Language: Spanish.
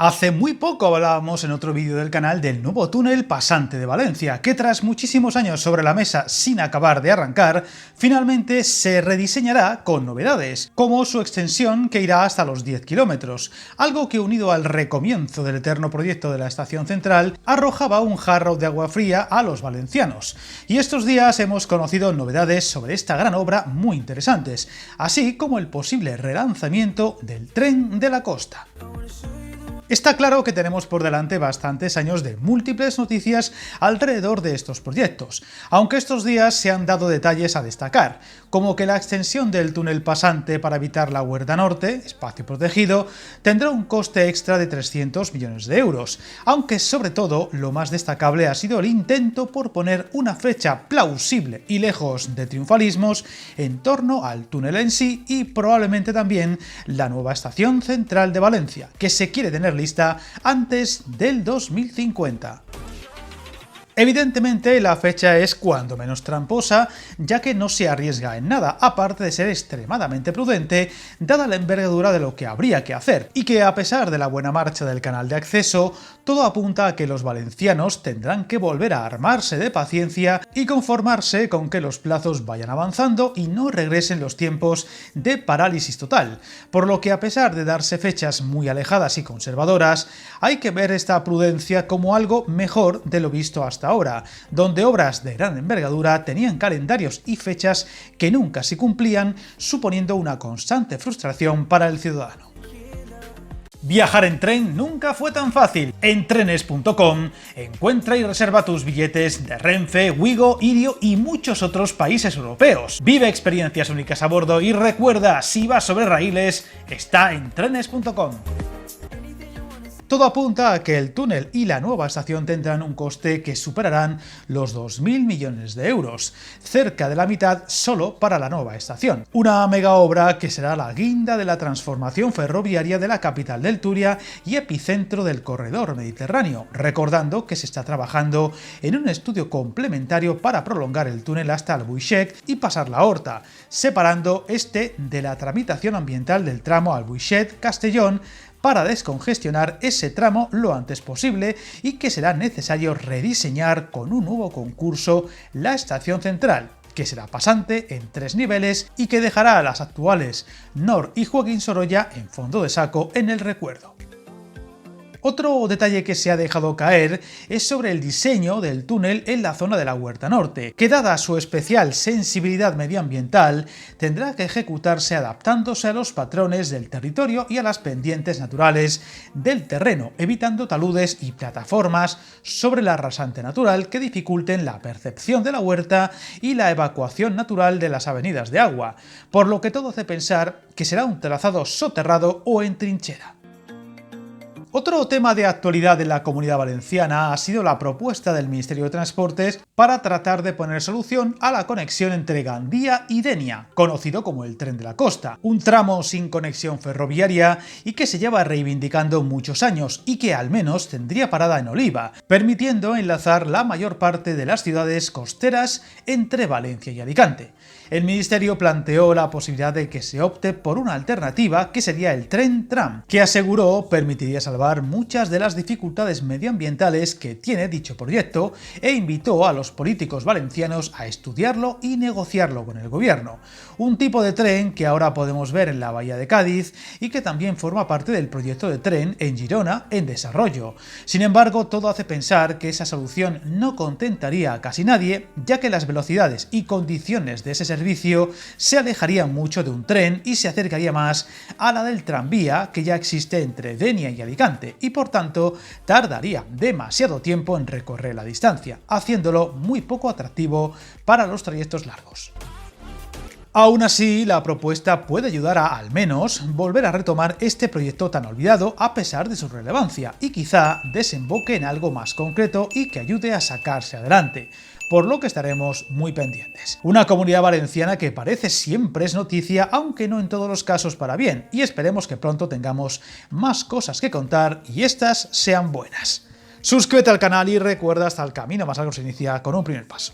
Hace muy poco hablábamos en otro vídeo del canal del nuevo túnel pasante de Valencia, que tras muchísimos años sobre la mesa sin acabar de arrancar, finalmente se rediseñará con novedades, como su extensión que irá hasta los 10 kilómetros, algo que unido al recomienzo del eterno proyecto de la estación central, arrojaba un jarro de agua fría a los valencianos. Y estos días hemos conocido novedades sobre esta gran obra muy interesantes, así como el posible relanzamiento del tren de la costa. Está claro que tenemos por delante bastantes años de múltiples noticias alrededor de estos proyectos, aunque estos días se han dado detalles a destacar, como que la extensión del túnel pasante para evitar la Huerta Norte, espacio protegido, tendrá un coste extra de 300 millones de euros, aunque sobre todo lo más destacable ha sido el intento por poner una fecha plausible y lejos de triunfalismos en torno al túnel en sí y probablemente también la nueva estación central de Valencia, que se quiere tener lista antes del 2050. Evidentemente la fecha es cuando menos tramposa, ya que no se arriesga en nada, aparte de ser extremadamente prudente, dada la envergadura de lo que habría que hacer, y que a pesar de la buena marcha del canal de acceso, todo apunta a que los valencianos tendrán que volver a armarse de paciencia y conformarse con que los plazos vayan avanzando y no regresen los tiempos de parálisis total, por lo que a pesar de darse fechas muy alejadas y conservadoras, hay que ver esta prudencia como algo mejor de lo visto hasta ahora, donde obras de gran envergadura tenían calendarios y fechas que nunca se cumplían, suponiendo una constante frustración para el ciudadano. Viajar en tren nunca fue tan fácil. En trenes.com encuentra y reserva tus billetes de Renfe, Wigo, Irio y muchos otros países europeos. Vive experiencias únicas a bordo y recuerda, si vas sobre raíles, está en trenes.com. Todo apunta a que el túnel y la nueva estación tendrán un coste que superarán los 2.000 millones de euros, cerca de la mitad solo para la nueva estación. Una mega obra que será la guinda de la transformación ferroviaria de la capital del Turia y epicentro del corredor mediterráneo, recordando que se está trabajando en un estudio complementario para prolongar el túnel hasta Albuixec y pasar la Horta, separando este de la tramitación ambiental del tramo Albuixec-Castellón, para descongestionar ese tramo lo antes posible y que será necesario rediseñar con un nuevo concurso la estación central, que será pasante en 3 niveles y que dejará a las actuales Nor y Joaquín Sorolla en fondo de saco en el recuerdo. Otro detalle que se ha dejado caer es sobre el diseño del túnel en la zona de la Huerta Norte, que dada su especial sensibilidad medioambiental, tendrá que ejecutarse adaptándose a los patrones del territorio y a las pendientes naturales del terreno, evitando taludes y plataformas sobre la rasante natural que dificulten la percepción de la huerta y la evacuación natural de las avenidas de agua, por lo que todo hace pensar que será un trazado soterrado o en trinchera. Otro tema de actualidad en la Comunidad Valenciana ha sido la propuesta del Ministerio de Transportes para tratar de poner solución a la conexión entre Gandía y Denia, conocido como el Tren de la Costa, un tramo sin conexión ferroviaria y que se lleva reivindicando muchos años y que al menos tendría parada en Oliva, permitiendo enlazar la mayor parte de las ciudades costeras entre Valencia y Alicante. El Ministerio planteó la posibilidad de que se opte por una alternativa que sería el tren-tram, que aseguró permitiría salvar muchas de las dificultades medioambientales que tiene dicho proyecto e invitó a los políticos valencianos a estudiarlo y negociarlo con el gobierno. Un tipo de tren que ahora podemos ver en la bahía de Cádiz y que también forma parte del proyecto de tren en Girona en desarrollo. Sin embargo, todo hace pensar que esa solución no contentaría a casi nadie, ya que las velocidades y condiciones de ese servicio se alejaría mucho de un tren y se acercaría más a la del tranvía que ya existe entre Denia y Alicante y por tanto tardaría demasiado tiempo en recorrer la distancia, haciéndolo muy poco atractivo para los trayectos largos. Aún así, la propuesta puede ayudar a, al menos, volver a retomar este proyecto tan olvidado a pesar de su relevancia y quizá desemboque en algo más concreto y que ayude a sacarse adelante, por lo que estaremos muy pendientes. Una Comunidad Valenciana que parece siempre es noticia, aunque no en todos los casos para bien, y esperemos que pronto tengamos más cosas que contar y estas sean buenas. Suscríbete al canal y recuerda, hasta el camino más largo se inicia con un primer paso.